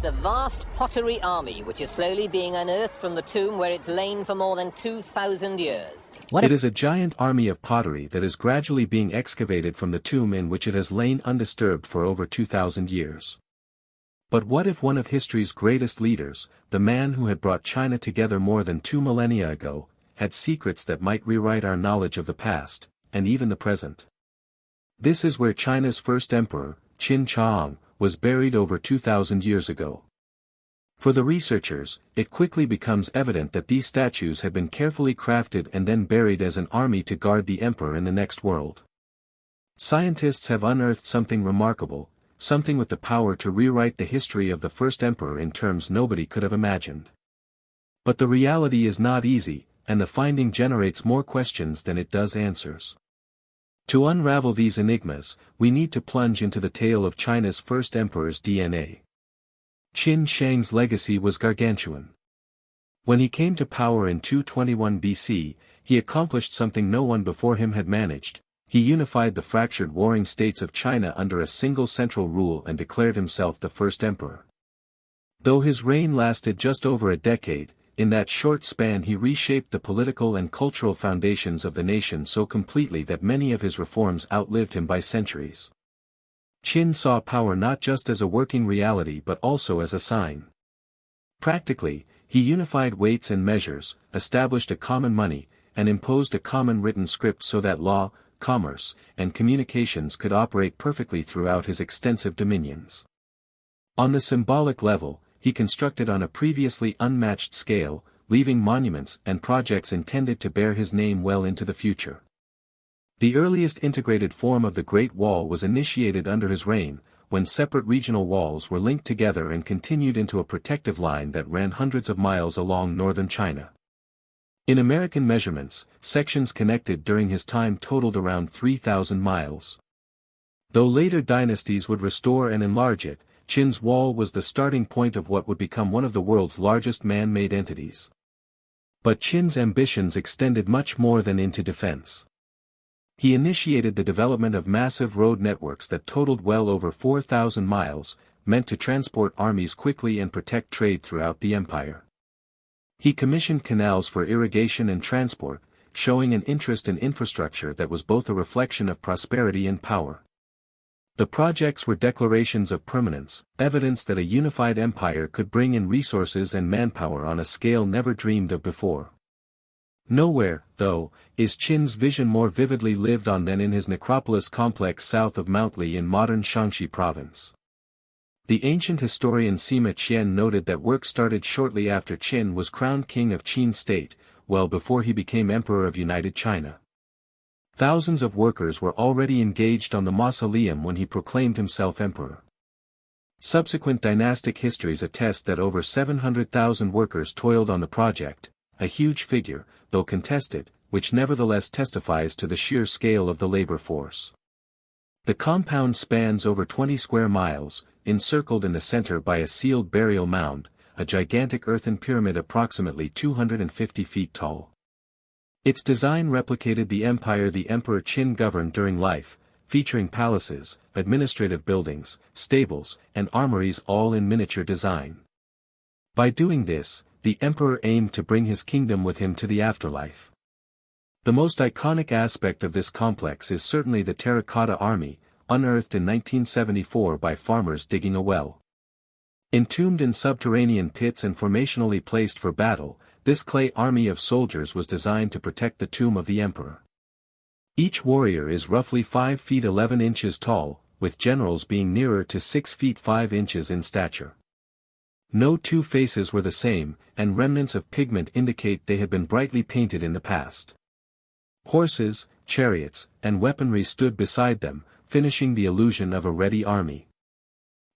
It's a vast pottery army which is slowly being unearthed from the tomb where it's lain for more than 2,000 years. It is a giant army of pottery that is gradually being excavated from the tomb in which it has lain undisturbed for over 2,000 years. But what if one of history's greatest leaders, the man who had brought China together more than 2 millennia ago, had secrets that might rewrite our knowledge of the past, and even the present? This is where China's first emperor, Qin Chang, was buried over 2,000 years ago. For the researchers, it quickly becomes evident that these statues had been carefully crafted and then buried as an army to guard the emperor in the next world. Scientists have unearthed something remarkable, something with the power to rewrite the history of the first emperor in terms nobody could have imagined. But the reality is not easy, and the finding generates more questions than it does answers. To unravel these enigmas, we need to plunge into the tale of China's first emperor's DNA. Qin Shang's legacy was gargantuan. When he came to power in 221 BC, he accomplished something no one before him had managed. He unified the fractured warring states of China under a single central rule and declared himself the first emperor. Though his reign lasted just over a decade, in that short span he reshaped the political and cultural foundations of the nation so completely that many of his reforms outlived him by centuries. Qin saw power not just as a working reality but also as a sign. Practically, he unified weights and measures, established a common money, and imposed a common written script so that law, commerce, and communications could operate perfectly throughout his extensive dominions. On the symbolic level, he constructed on a previously unmatched scale, leaving monuments and projects intended to bear his name well into the future. The earliest integrated form of the Great Wall was initiated under his reign, when separate regional walls were linked together and continued into a protective line that ran hundreds of miles along northern China. In American measurements, sections connected during his time totaled around 3,000 miles. Though later dynasties would restore and enlarge it, Qin's wall was the starting point of what would become one of the world's largest man-made entities. But Qin's ambitions extended much more than into defense. He initiated the development of massive road networks that totaled well over 4,000 miles, meant to transport armies quickly and protect trade throughout the empire. He commissioned canals for irrigation and transport, showing an interest in infrastructure that was both a reflection of prosperity and power. The projects were declarations of permanence, evidence that a unified empire could bring in resources and manpower on a scale never dreamed of before. Nowhere, though, is Qin's vision more vividly lived on than in his necropolis complex south of Mount Li in modern Shaanxi province. The ancient historian Sima Qian noted that work started shortly after Qin was crowned king of Qin state, well before he became emperor of United China. Thousands of workers were already engaged on the mausoleum when he proclaimed himself emperor. Subsequent dynastic histories attest that over 700,000 workers toiled on the project, a huge figure, though contested, which nevertheless testifies to the sheer scale of the labor force. The compound spans over 20 square miles, encircled in the center by a sealed burial mound, a gigantic earthen pyramid approximately 250 feet tall. Its design replicated the empire the Emperor Qin governed during life, featuring palaces, administrative buildings, stables, and armories all in miniature design. By doing this, the emperor aimed to bring his kingdom with him to the afterlife. The most iconic aspect of this complex is certainly the terracotta army, unearthed in 1974 by farmers digging a well. Entombed in subterranean pits and formationally placed for battle, this clay army of soldiers was designed to protect the tomb of the emperor. Each warrior is roughly 5 feet 11 inches tall, with generals being nearer to 6 feet 5 inches in stature. No two faces were the same, and remnants of pigment indicate they had been brightly painted in the past. Horses, chariots, and weaponry stood beside them, finishing the illusion of a ready army.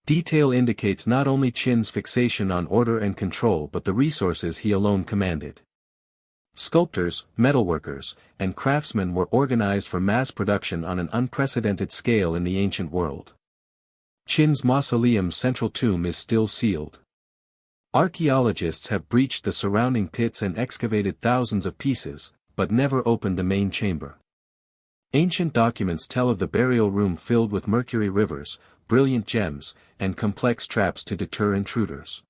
Detail indicates not only Qin's fixation on order and control but the resources he alone commanded. Sculptors, metalworkers, and craftsmen were organized for mass production on an unprecedented scale in the ancient world. Qin's mausoleum's central tomb is still sealed. Archaeologists have breached the surrounding pits and excavated thousands of pieces, but never opened the main chamber. Ancient documents tell of the burial room filled with mercury rivers, brilliant gems, and complex traps to deter intruders.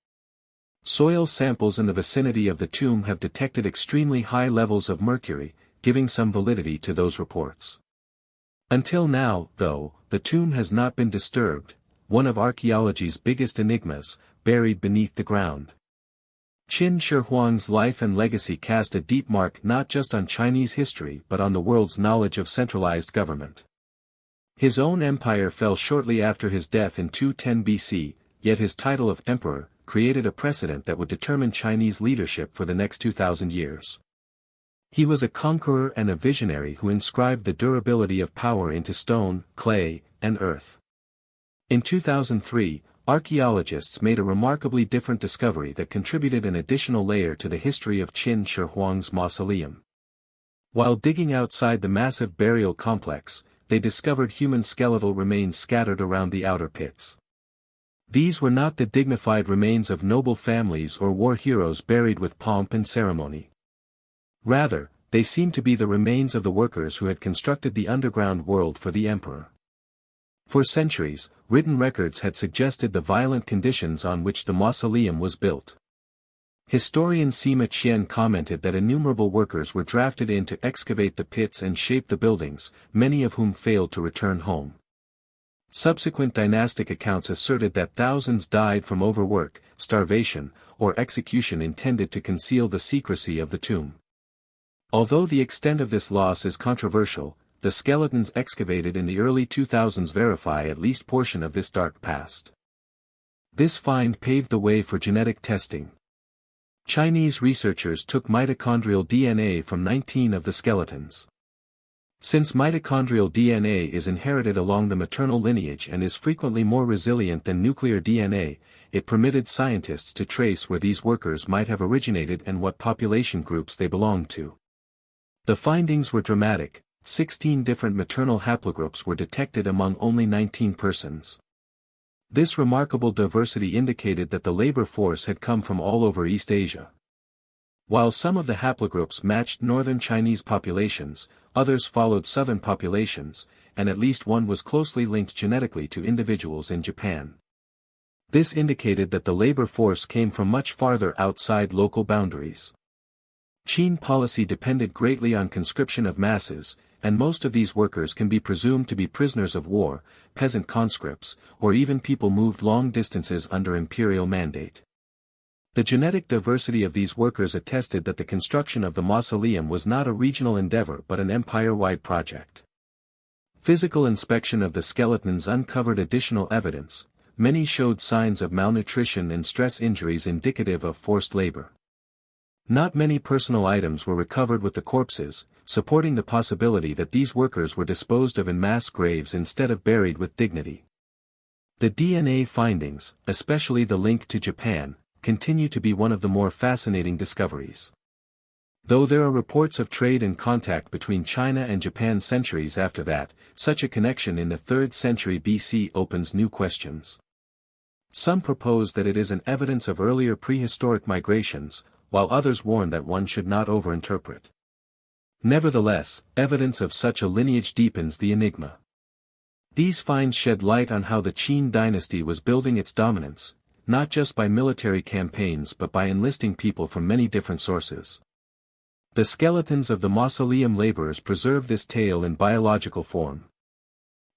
Soil samples in the vicinity of the tomb have detected extremely high levels of mercury, giving some validity to those reports. Until now, though, the tomb has not been disturbed, one of archaeology's biggest enigmas, buried beneath the ground. Qin Shi Huang's life and legacy cast a deep mark not just on Chinese history but on the world's knowledge of centralized government. His own empire fell shortly after his death in 210 BC, yet his title of emperor created a precedent that would determine Chinese leadership for the next 2,000 years. He was a conqueror and a visionary who inscribed the durability of power into stone, clay, and earth. In 2003, archaeologists made a remarkably different discovery that contributed an additional layer to the history of Qin Shi Huang's mausoleum. While digging outside the massive burial complex, they discovered human skeletal remains scattered around the outer pits. These were not the dignified remains of noble families or war heroes buried with pomp and ceremony. Rather, they seemed to be the remains of the workers who had constructed the underground world for the emperor. For centuries, written records had suggested the violent conditions on which the mausoleum was built. Historian Sima Qian commented that innumerable workers were drafted in to excavate the pits and shape the buildings, many of whom failed to return home. Subsequent dynastic accounts asserted that thousands died from overwork, starvation, or execution intended to conceal the secrecy of the tomb. Although the extent of this loss is controversial, the skeletons excavated in the early 2000s verify at least portion of this dark past. This find paved the way for genetic testing. Chinese researchers took mitochondrial DNA from 19 of the skeletons. Since mitochondrial DNA is inherited along the maternal lineage and is frequently more resilient than nuclear DNA, it permitted scientists to trace where these workers might have originated and what population groups they belonged to. The findings were dramatic. 16 different maternal haplogroups were detected among only 19 persons. This remarkable diversity indicated that the labor force had come from all over East Asia. While some of the haplogroups matched northern Chinese populations, others followed southern populations, and at least one was closely linked genetically to individuals in Japan. This indicated that the labor force came from much farther outside local boundaries. Qin policy depended greatly on conscription of masses, and most of these workers can be presumed to be prisoners of war, peasant conscripts, or even people moved long distances under imperial mandate. The genetic diversity of these workers attested that the construction of the mausoleum was not a regional endeavor but an empire-wide project. Physical inspection of the skeletons uncovered additional evidence. Many showed signs of malnutrition and stress injuries indicative of forced labor. Not many personal items were recovered with the corpses, supporting the possibility that these workers were disposed of in mass graves instead of buried with dignity. The DNA findings, especially the link to Japan, continue to be one of the more fascinating discoveries. Though there are reports of trade and contact between China and Japan centuries after that, such a connection in the 3rd century BC opens new questions. Some propose that it is an evidence of earlier prehistoric migrations, while others warn that one should not overinterpret. Nevertheless, evidence of such a lineage deepens the enigma. These finds shed light on how the Qin dynasty was building its dominance, not just by military campaigns but by enlisting people from many different sources. The skeletons of the mausoleum laborers preserve this tale in biological form.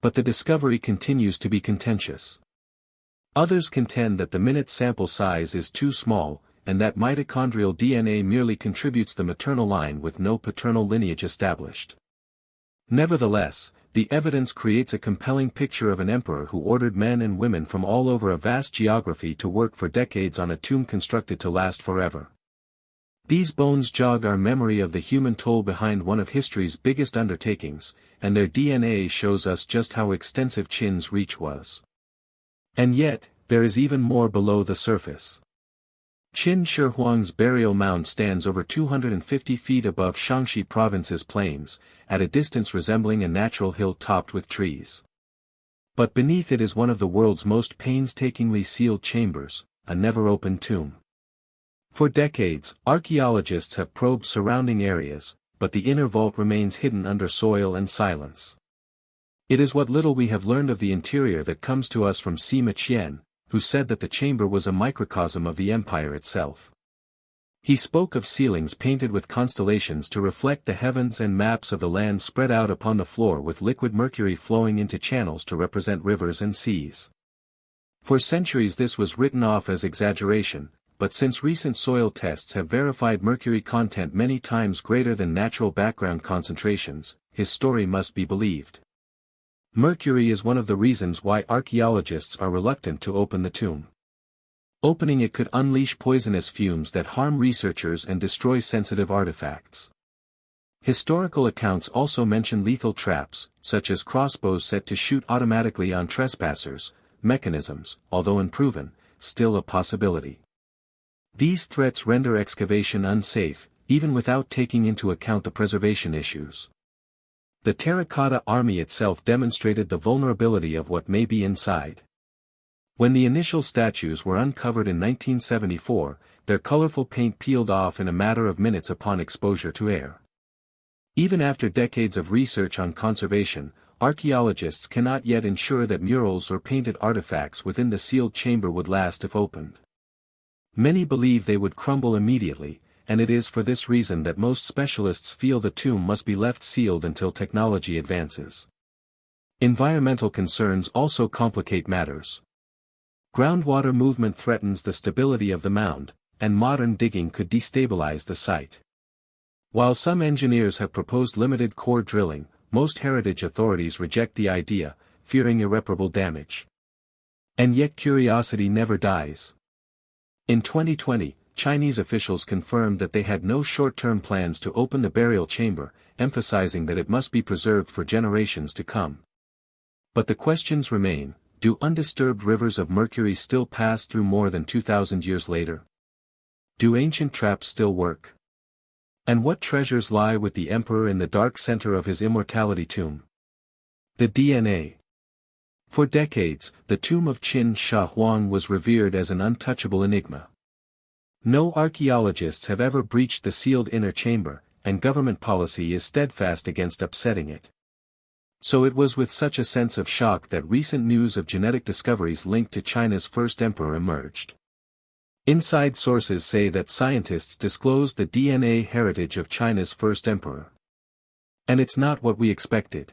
But the discovery continues to be contentious. Others contend that the minute sample size is too small, and that mitochondrial DNA merely contributes the maternal line with no paternal lineage established. Nevertheless, the evidence creates a compelling picture of an emperor who ordered men and women from all over a vast geography to work for decades on a tomb constructed to last forever. These bones jog our memory of the human toll behind one of history's biggest undertakings, and their DNA shows us just how extensive Qin's reach was. And yet, there is even more below the surface. Qin Shi Huang's burial mound stands over 250 feet above Shaanxi province's plains, at a distance resembling a natural hill topped with trees. But beneath it is one of the world's most painstakingly sealed chambers, a never-opened tomb. For decades, archaeologists have probed surrounding areas, but the inner vault remains hidden under soil and silence. It is what little we have learned of the interior that comes to us from Sima Qian, who said that the chamber was a microcosm of the empire itself. He spoke of ceilings painted with constellations to reflect the heavens and maps of the land spread out upon the floor with liquid mercury flowing into channels to represent rivers and seas. For centuries this was written off as exaggeration, but since recent soil tests have verified mercury content many times greater than natural background concentrations, his story must be believed. Mercury is one of the reasons why archaeologists are reluctant to open the tomb. Opening it could unleash poisonous fumes that harm researchers and destroy sensitive artifacts. Historical accounts also mention lethal traps, such as crossbows set to shoot automatically on trespassers, mechanisms, although unproven, still a possibility. These threats render excavation unsafe, even without taking into account the preservation issues. The terracotta army itself demonstrated the vulnerability of what may be inside. When the initial statues were uncovered in 1974, their colorful paint peeled off in a matter of minutes upon exposure to air. Even after decades of research on conservation, archaeologists cannot yet ensure that murals or painted artifacts within the sealed chamber would last if opened. Many believe they would crumble immediately, and it is for this reason that most specialists feel the tomb must be left sealed until technology advances. Environmental concerns also complicate matters. Groundwater movement threatens the stability of the mound, and modern digging could destabilize the site. While some engineers have proposed limited core drilling, most heritage authorities reject the idea, fearing irreparable damage. And yet curiosity never dies. In 2020, Chinese officials confirmed that they had no short-term plans to open the burial chamber, emphasizing that it must be preserved for generations to come. But the questions remain: do undisturbed rivers of mercury still pass through more than 2,000 years later? Do ancient traps still work? And what treasures lie with the emperor in the dark center of his immortality tomb? The DNA. For decades, the tomb of Qin Shi Huang was revered as an untouchable enigma. No archaeologists have ever breached the sealed inner chamber, and government policy is steadfast against upsetting it. So it was with such a sense of shock that recent news of genetic discoveries linked to China's first emperor emerged. Inside sources say that scientists disclosed the DNA heritage of China's first emperor. And it's not what we expected.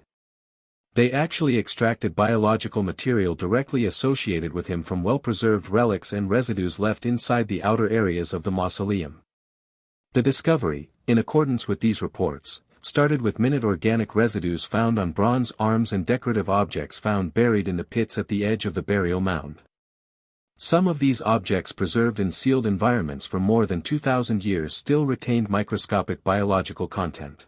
They actually extracted biological material directly associated with him from well-preserved relics and residues left inside the outer areas of the mausoleum. The discovery, in accordance with these reports, started with minute organic residues found on bronze arms and decorative objects found buried in the pits at the edge of the burial mound. Some of these objects preserved in sealed environments for more than 2,000 years still retained microscopic biological content.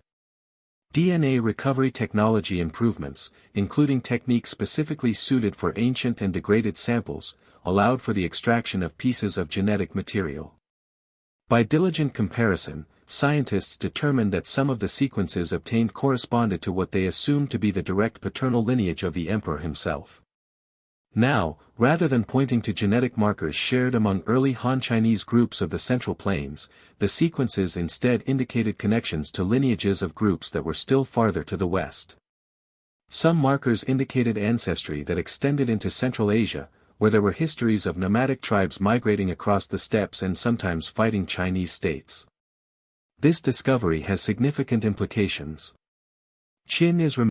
DNA recovery technology improvements, including techniques specifically suited for ancient and degraded samples, allowed for the extraction of pieces of genetic material. By diligent comparison, scientists determined that some of the sequences obtained corresponded to what they assumed to be the direct paternal lineage of the emperor himself. Now, rather than pointing to genetic markers shared among early Han Chinese groups of the Central Plains, the sequences instead indicated connections to lineages of groups that were still farther to the west. Some markers indicated ancestry that extended into Central Asia, where there were histories of nomadic tribes migrating across the steppes and sometimes fighting Chinese states. This discovery has significant implications. Qin is